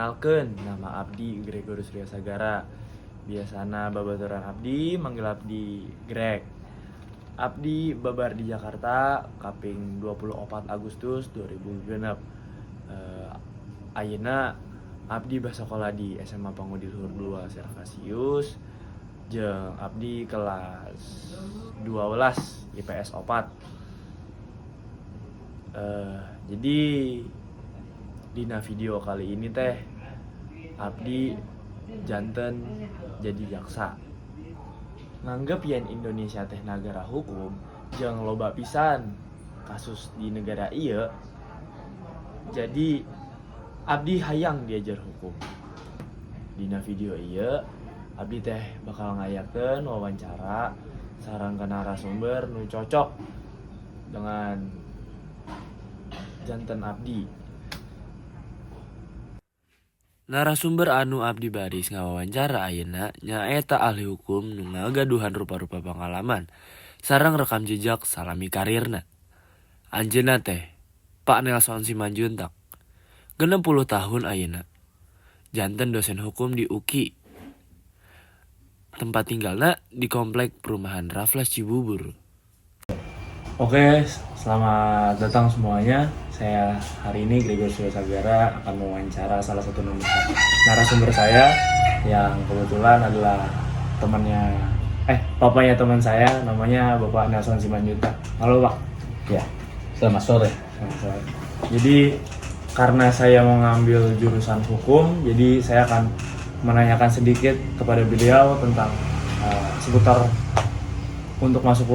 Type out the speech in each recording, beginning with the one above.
Perkenalkan, nama Abdi Gregorius Ria Sagara. Biasana babaturan Abdi manggil Abdi Greg. Abdi babar di Jakarta kaping 24 Agustus 2006. Ayeuna Abdi basakola di SMA Pangudi Luhur 2 Servasius. Jeung Abdi kelas 12 IPS 4. Jadi dina video kali ini teh Abdi janten jadi jaksa. Nganggep yen Indonesia teh nagara hukum jeung loba pisan kasus di negara ieu. Jadi Abdi hayang diajar hukum. Dina video ieu Abdi teh bakal ngayakeun wawancara sareng narasumber nu cocok dengan janten Abdi. Narasumber anu Abdi baris ngawawancara ayeuna nyaeta ahli hukum nu ngagaduhan rupa-rupa pengalaman sareng rekam jejak salami karirna. Anjeunna teh Pak Nelson Simanjuntak, 60 tahun ayeuna. Janten dosen hukum di UKI. Tempat tinggalna di komplek perumahan Raffles Cibubur. Oke, selamat datang semuanya. Saya hari ini Gregorius Ria Sagara akan mewawancara salah satu narasumber saya yang kebetulan adalah papanya teman saya, namanya Bapak Nelson Simanjuntak. Halo Pak. Ya, selamat sore. Jadi karena saya mau ngambil jurusan hukum, jadi saya akan menanyakan sedikit kepada beliau tentang seputar untuk masuk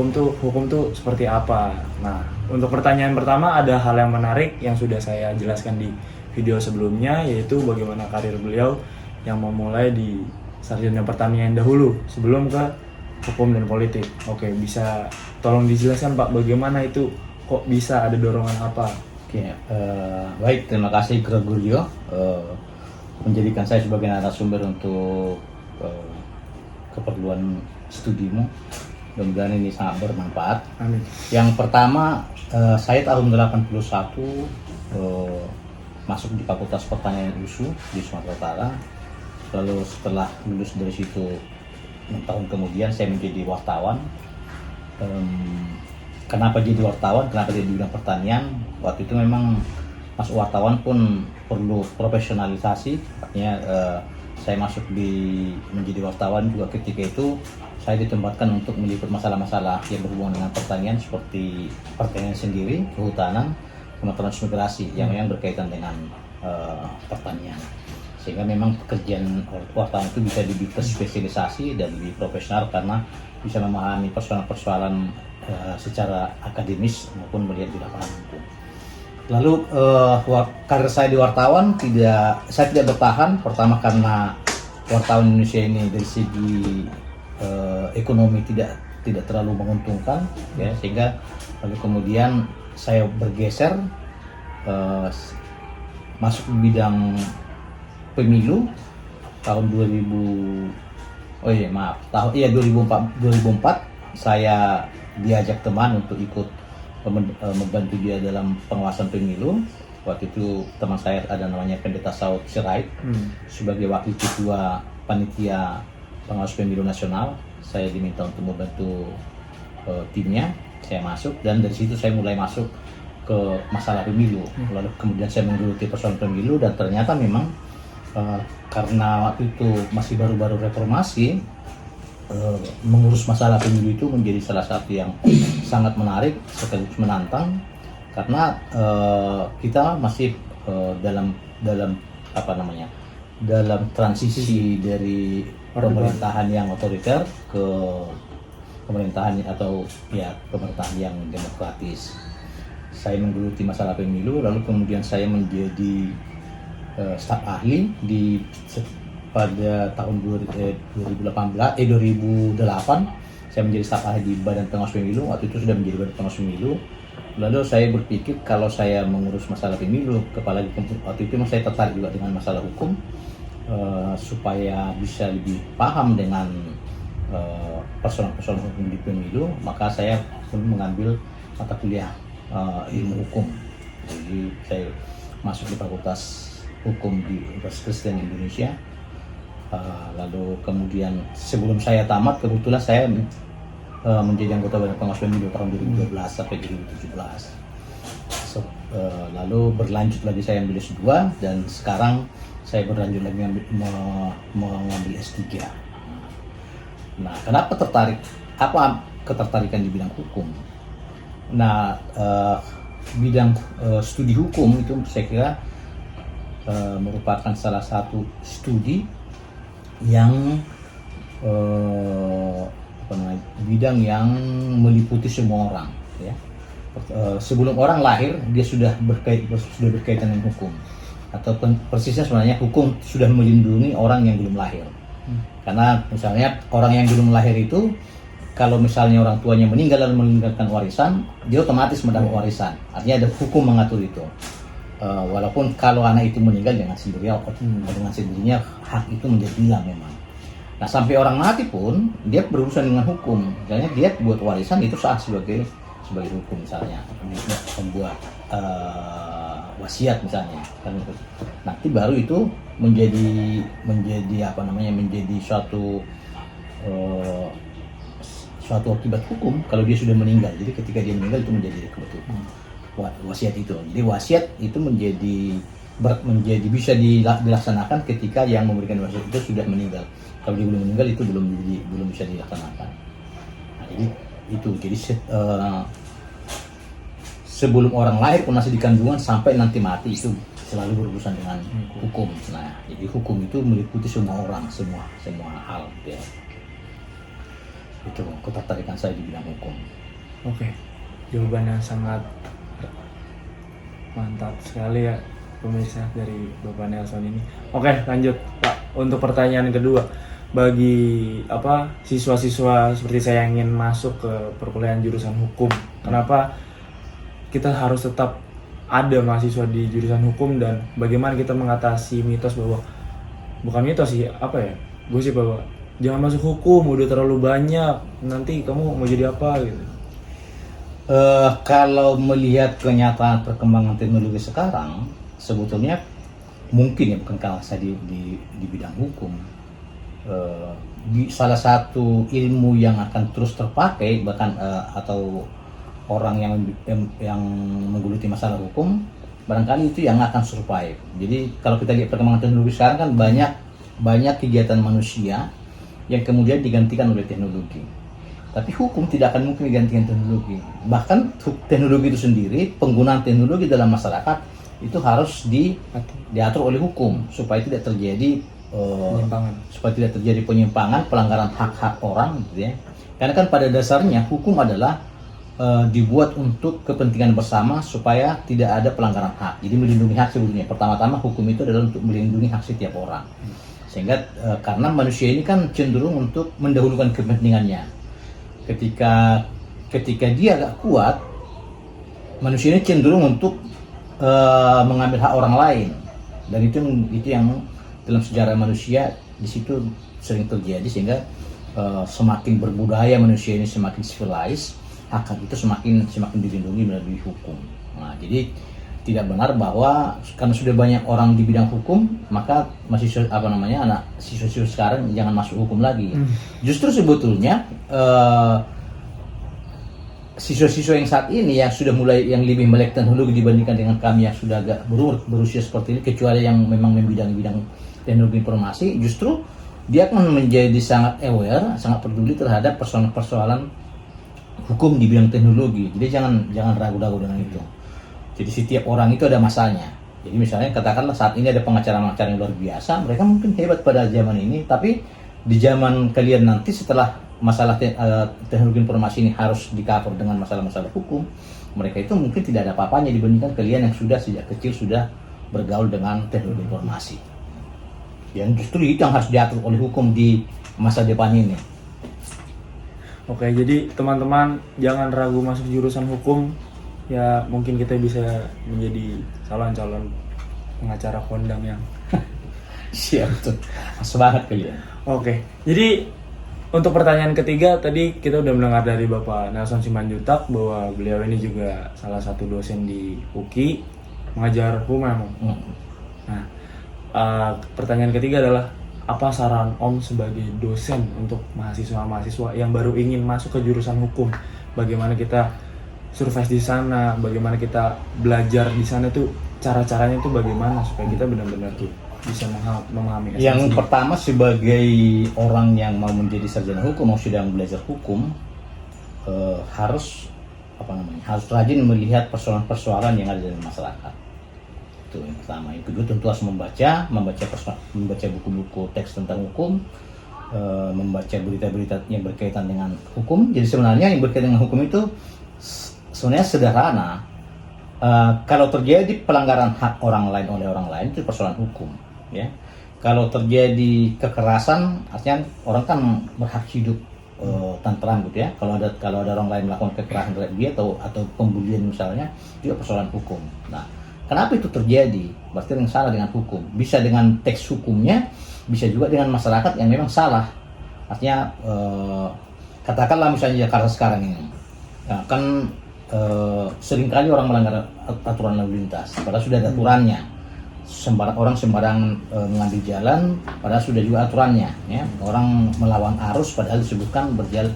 hukum tuh seperti apa. Nah, untuk pertanyaan pertama ada hal yang menarik yang sudah saya jelaskan di video sebelumnya, yaitu bagaimana karir beliau yang memulai di sarjana pertanian dahulu sebelum ke hukum dan politik. Oke, bisa tolong dijelaskan Pak, bagaimana itu kok bisa ada dorongan apa? Oke, baik, terima kasih Gregorio menjadikan saya sebagai narasumber untuk keperluan studimu. Mudah-mudahan ini sangat bermanfaat. Amin. Yang pertama, saya tahun 81 masuk di Fakultas Pertanian USU di Sumatera Utara. Lalu setelah lulus dari situ 6 tahun kemudian saya menjadi wartawan. Kenapa jadi wartawan? Kenapa jadi di bidang pertanian? Waktu itu memang masuk wartawan pun perlu profesionalisasi. Artinya saya masuk menjadi wartawan juga ketika itu saya ditempatkan untuk meliput masalah-masalah yang berhubungan dengan pertanian seperti pertanian sendiri, kehutanan, sama transmigrasi yang memang berkaitan dengan pertanian. Sehingga memang pekerjaan wartawan itu bisa lebih terspesialisasi dan lebih profesional karena bisa memahami persoalan-persoalan secara akademis maupun melihat di lapangan hukum. Lalu karir saya di wartawan saya tidak bertahan. Pertama karena wartawan Indonesia ini dari segi ekonomi tidak terlalu menguntungkan, ya, sehingga lalu kemudian saya bergeser masuk di bidang pemilu tahun 2004 saya diajak teman untuk ikut membantu dia dalam pengawasan pemilu. Waktu itu teman saya ada namanya Pendeta Saud Sirait sebagai wakil ketua panitia pengawas pemilu nasional. Saya diminta untuk membantu timnya. Saya masuk dan dari situ saya mulai masuk ke masalah pemilu. Lalu kemudian saya menggeluti persoalan pemilu dan ternyata memang karena waktu itu masih baru-baru reformasi, mengurus masalah pemilu itu menjadi salah satu yang sangat menarik sekaligus menantang karena kita masih dalam transisi dari pemerintahan yang otoriter ke pemerintahan pemerintahan yang demokratis. Saya menggeluti masalah pemilu, lalu kemudian saya menjadi staf ahli pada tahun 2008 saya menjadi staf ahli di Badan Pengawas Pemilu. Waktu itu sudah menjadi Badan Pengawas Pemilu. Lalu saya berpikir kalau saya mengurus masalah pemilu, waktu itu saya tertarik juga dengan masalah hukum supaya bisa lebih paham dengan persoalan-persoalan hukum di pemilu, maka saya pun mengambil mata kuliah ilmu hukum. Jadi saya masuk di Fakultas Hukum di Universitas Kristen Indonesia. Lalu kemudian sebelum saya tamat, kebetulan saya menjadi anggota Badan Pengawas Pemilu tahun 2012 sampai 2017. Lalu berlanjut lagi saya ambil S2 dan sekarang saya berlanjut lagi mengambil S3. Nah, kenapa tertarik? Apa ketertarikan di bidang hukum? Nah, bidang studi hukum itu saya kira merupakan salah satu studi yang bidang yang meliputi semua orang, ya. Sebelum orang lahir dia sudah berkaitan dengan hukum, atau persisnya sebenarnya hukum sudah melindungi orang yang belum lahir. Karena misalnya orang yang belum lahir itu, kalau misalnya orang tuanya meninggal dan meninggalkan warisan, dia otomatis mendapat warisan. Artinya ada hukum mengatur itu. Walaupun kalau anak itu meninggal dengan sendirinya hak itu menjadi hilang memang. Nah, sampai orang mati pun dia berurusan dengan hukum. Misalnya dia buat warisan itu sah sebagai hukum, misalnya membuat wasiat misalnya, kan itu. Nanti baru itu menjadi suatu akibat hukum kalau dia sudah meninggal. Jadi ketika dia meninggal itu menjadi akibat hukum. Wasiat itu. Jadi wasiat itu menjadi bisa dilaksanakan ketika yang memberikan wasiat itu sudah meninggal. Kalau dia belum meninggal itu belum bisa dilaksanakan. Nah, jadi sebelum orang lahir pun masih di kandungan sampai nanti mati itu selalu berurusan dengan hukum. Nah, jadi hukum itu meliputi semua orang, semua hal, ya. Itu ketertarikan saya di bidang hukum. Oke, jawabannya sangat mantap sekali ya pemirsa dari Bapak Nelson ini. Oke, lanjut Pak. Untuk pertanyaan kedua, bagi siswa-siswa seperti saya yang ingin masuk ke perkuliahan jurusan hukum, kenapa kita harus tetap ada mahasiswa di jurusan hukum, dan bagaimana kita mengatasi mitos bahwa, bukan mitos sih, gosip bahwa jangan masuk hukum, udah terlalu banyak, nanti kamu mau jadi apa gitu. Kalau melihat kenyataan perkembangan teknologi sekarang, sebetulnya mungkin ya, bukan kalau saya di bidang hukum, salah satu ilmu yang akan terus terpakai bahkan atau orang yang menggeluti masalah hukum, barangkali itu yang akan survive. Jadi kalau kita lihat perkembangan teknologi sekarang kan banyak kegiatan manusia yang kemudian digantikan oleh teknologi. Tapi hukum tidak akan mungkin digantikan teknologi. Bahkan teknologi itu sendiri, penggunaan teknologi dalam masyarakat itu harus diatur oleh hukum supaya tidak terjadi penyimpangan, pelanggaran hak-hak orang, gitu ya. Karena kan pada dasarnya hukum adalah dibuat untuk kepentingan bersama supaya tidak ada pelanggaran hak. Jadi melindungi hak sebetulnya. Pertama-tama hukum itu adalah untuk melindungi hak setiap orang. Sehingga karena manusia ini kan cenderung untuk mendahulukan kepentingannya. Ketika dia agak kuat, manusia ini cenderung untuk mengambil hak orang lain. Dan itu yang dalam sejarah manusia di situ sering terjadi, sehingga semakin berbudaya manusia ini, semakin civilized, hak itu semakin dilindungi melalui hukum. Nah, jadi tidak benar bahwa karena sudah banyak orang di bidang hukum maka anak siswa-siswa sekarang jangan masuk hukum lagi. Justru sebetulnya siswa-siswa yang saat ini yang lebih melek teknologi dibandingkan dengan kami yang sudah agak berusia seperti ini, kecuali yang memang bidang teknologi informasi, justru dia akan menjadi sangat aware, sangat peduli terhadap persoalan-persoalan hukum di bidang teknologi. Jadi jangan ragu-ragu dengan itu. Jadi setiap orang itu ada masanya. Jadi misalnya katakanlah saat ini ada pengacara-pengacara yang luar biasa, mereka mungkin hebat pada zaman ini, tapi di zaman kalian nanti setelah masalah teknologi informasi ini harus di-cover dengan masalah-masalah hukum, mereka itu mungkin tidak ada apa-apanya dibandingkan kalian yang sudah sejak kecil sudah bergaul dengan teknologi informasi. Yang justru itu yang harus diatur oleh hukum di masa depan ini. Oke, jadi teman-teman jangan ragu masuk jurusan hukum. Ya mungkin kita bisa menjadi calon pengacara kondang yang siap tuh, semangat kalian. Oke, jadi untuk pertanyaan ketiga tadi kita udah mendengar dari Bapak Nelson Simanjuntak bahwa beliau ini juga salah satu dosen di UKI mengajar hukum. Nah, pertanyaan ketiga adalah apa saran Om sebagai dosen untuk mahasiswa-mahasiswa yang baru ingin masuk ke jurusan hukum? Bagaimana kita survive di sana, bagaimana kita belajar di sana tuh, cara-caranya tuh bagaimana supaya kita benar-benar tuh bisa memahami esensi. Yang pertama, sebagai orang yang mau menjadi sarjana hukum, mau sedang belajar hukum, harus rajin melihat persoalan-persoalan yang ada dalam masyarakat. Itu yang pertama. Yang kedua, tentu harus membaca buku-buku teks tentang hukum, membaca berita-berita yang berkaitan dengan hukum. Jadi sebenarnya yang berkaitan dengan hukum itu sebenarnya sederhana. Kalau terjadi pelanggaran hak orang lain oleh orang lain, itu persoalan hukum, ya. Kalau terjadi kekerasan, artinya orang kan berhak hidup tentram gitu ya. Kalau ada orang lain melakukan kekerasan terhadap dia atau pembulian misalnya, itu persoalan hukum. Nah, kenapa itu terjadi? Berarti yang salah dengan hukum. Bisa dengan teks hukumnya, bisa juga dengan masyarakat yang memang salah. Artinya katakanlah misalnya Jakarta sekarang ini, ya, kan seringkali orang melanggar aturan lalu lintas, padahal sudah ada aturannya. Orang sembarang mengambil jalan, padahal sudah juga aturannya. Ya. Orang melawan arus, padahal disebutkan berjalan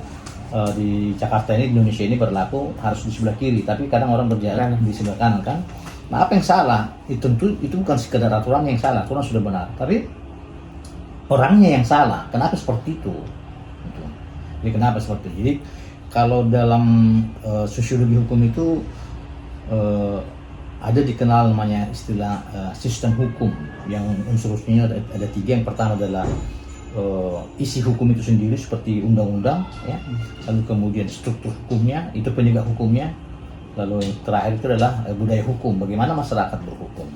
di Jakarta ini, di Indonesia ini berlaku harus di sebelah kiri, tapi kadang orang berjalan di sebelah kanan kan. Nah, apa yang salah? Itu bukan sekedar aturan yang salah, aturan sudah benar, tapi orangnya yang salah. Kenapa seperti itu? Jadi kenapa seperti itu? Jadi kalau dalam sosiologi hukum itu ada dikenal namanya istilah sistem hukum yang unsur-unsurnya ada tiga. Yang pertama adalah isi hukum itu sendiri seperti undang-undang, ya. Lalu kemudian struktur hukumnya, itu penegak hukumnya. Lalu yang terakhir itu adalah budaya hukum, bagaimana masyarakat berhukum.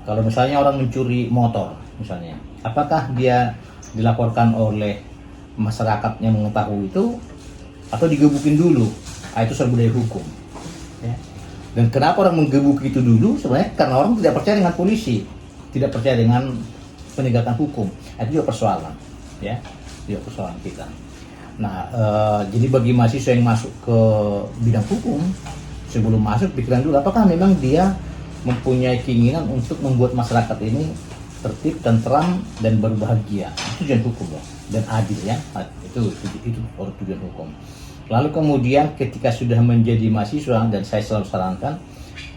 Kalau misalnya orang mencuri motor misalnya, apakah dia dilaporkan oleh masyarakat yang mengetahui itu atau digebukin dulu? Itu soal budaya hukum, ya. Dan kenapa orang menggebuki itu dulu? Sebenarnya karena orang tidak percaya dengan polisi, tidak percaya dengan penegakan hukum. Itu juga persoalan, ya, juga persoalan kita. Nah, jadi bagi mahasiswa yang masuk ke bidang hukum, sebelum masuk pikiran dulu apakah memang dia mempunyai keinginan untuk membuat masyarakat ini tertib, tentram, dan berbahagia. Itu tujuan hukum, ya, dan adil, ya. Itu tujuan hukum. Lalu kemudian ketika sudah menjadi mahasiswa, dan saya selalu sarankan,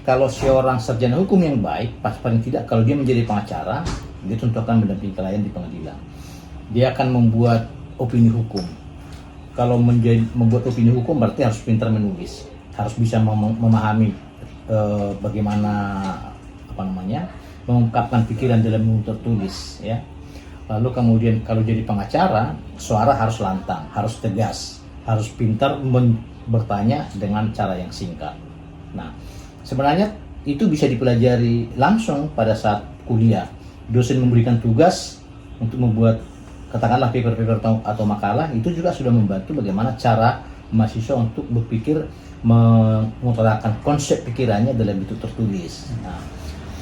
kalau seorang sarjana hukum yang baik, paling tidak kalau dia menjadi pengacara, dia tentu akan mendampingi klien di pengadilan. Dia akan membuat opini hukum. Kalau membuat opini hukum berarti harus pintar menulis, harus bisa memahami bagaimana mengungkapkan pikiran dalam buku tertulis, ya. Lalu kemudian kalau jadi pengacara, suara harus lantang, harus tegas, harus pintar bertanya dengan cara yang singkat. Nah, sebenarnya itu bisa dipelajari langsung pada saat kuliah. Dosen memberikan tugas untuk membuat katakanlah paper-paper atau makalah, itu juga sudah membantu bagaimana cara mahasiswa untuk berpikir, mengutarakan konsep pikirannya dalam bentuk tertulis. Nah,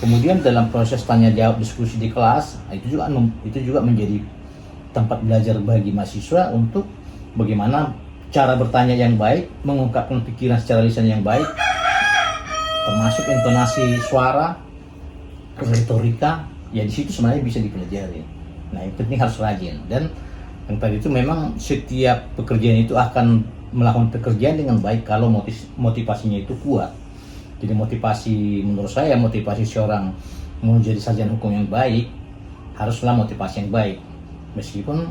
kemudian dalam proses tanya jawab diskusi di kelas, itu juga menjadi tempat belajar bagi mahasiswa untuk bagaimana cara bertanya yang baik, mengungkapkan pikiran secara lisan yang baik, termasuk intonasi suara, retorika, ya di situ sebenarnya bisa dipelajari. Nah, yang penting harus rajin, dan yang tadi itu memang setiap pekerjaan itu akan melakukan pekerjaan dengan baik kalau motivasinya itu kuat. Jadi menurut saya motivasi seorang menjadi sarjana hukum yang baik haruslah motivasi yang baik. Meskipun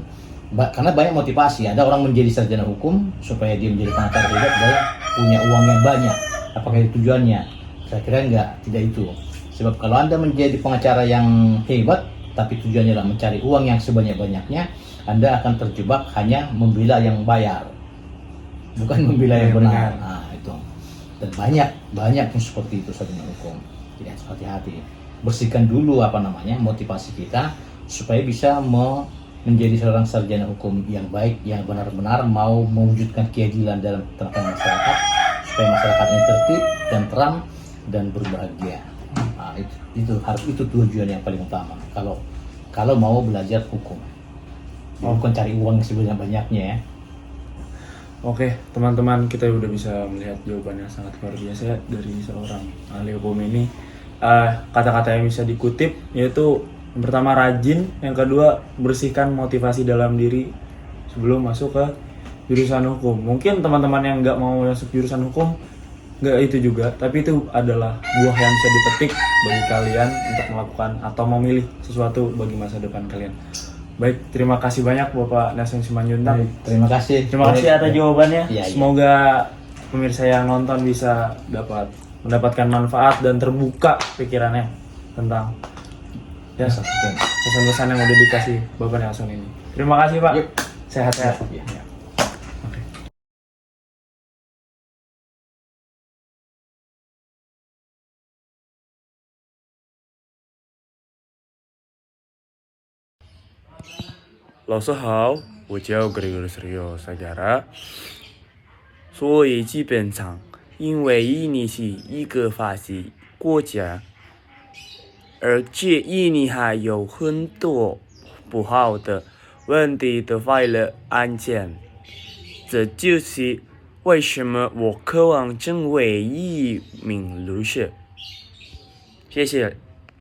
karena banyak motivasi, ada orang menjadi sarjana hukum supaya dia menjadi pengacara hebat, dia punya uang yang banyak. Apakah itu tujuannya? Saya kira tidak itu. Sebab kalau Anda menjadi pengacara yang hebat, tapi tujuannya adalah mencari uang yang sebanyak-banyaknya, Anda akan terjebak hanya membela yang bayar, bukan membela yang benar. Nah, itu. Dan banyak yang seperti itu sarjana hukum. Jadi hati-hati. Bersihkan dulu motivasi kita supaya bisa menjadi seorang sarjana hukum yang baik, yang benar-benar mau mewujudkan keadilan dalam tengah-tengah masyarakat, supaya masyarakat ini tertib, tentram, dan berbahagia. Nah, itu tujuan yang paling utama. Kalau mau belajar hukum, bukan cari uang sebanyak-banyaknya, ya. Oke, teman-teman, kita udah bisa melihat jawaban yang sangat luar biasa dari seorang ahli hukum ini. Kata-kata yang bisa dikutip yaitu Yang pertama rajin, yang kedua bersihkan motivasi dalam diri sebelum masuk ke jurusan hukum. Mungkin teman-teman yang nggak mau masuk jurusan hukum nggak itu juga, tapi itu adalah buah yang bisa dipetik bagi kalian untuk melakukan atau memilih sesuatu bagi masa depan kalian. Baik, terima kasih banyak Bapak Nelson Simanjuntak. Terima kasih. Terima kasih atas jawabannya. Iya, iya. Semoga pemirsa yang nonton bisa mendapatkan manfaat dan terbuka pikirannya tentang ya pesan-pesan yang udah dikasih Bapak Nelson ini. Terima kasih Pak. Yuk. Sehat-sehat. Ya. Ya. Oke. 老师好，我叫 Gregorio Sagara，所以基本上，因为印尼是一个法治国家，而且印尼还有很多不好的问题的法律案件，这就是为什么我渴望成为一名律师。谢谢。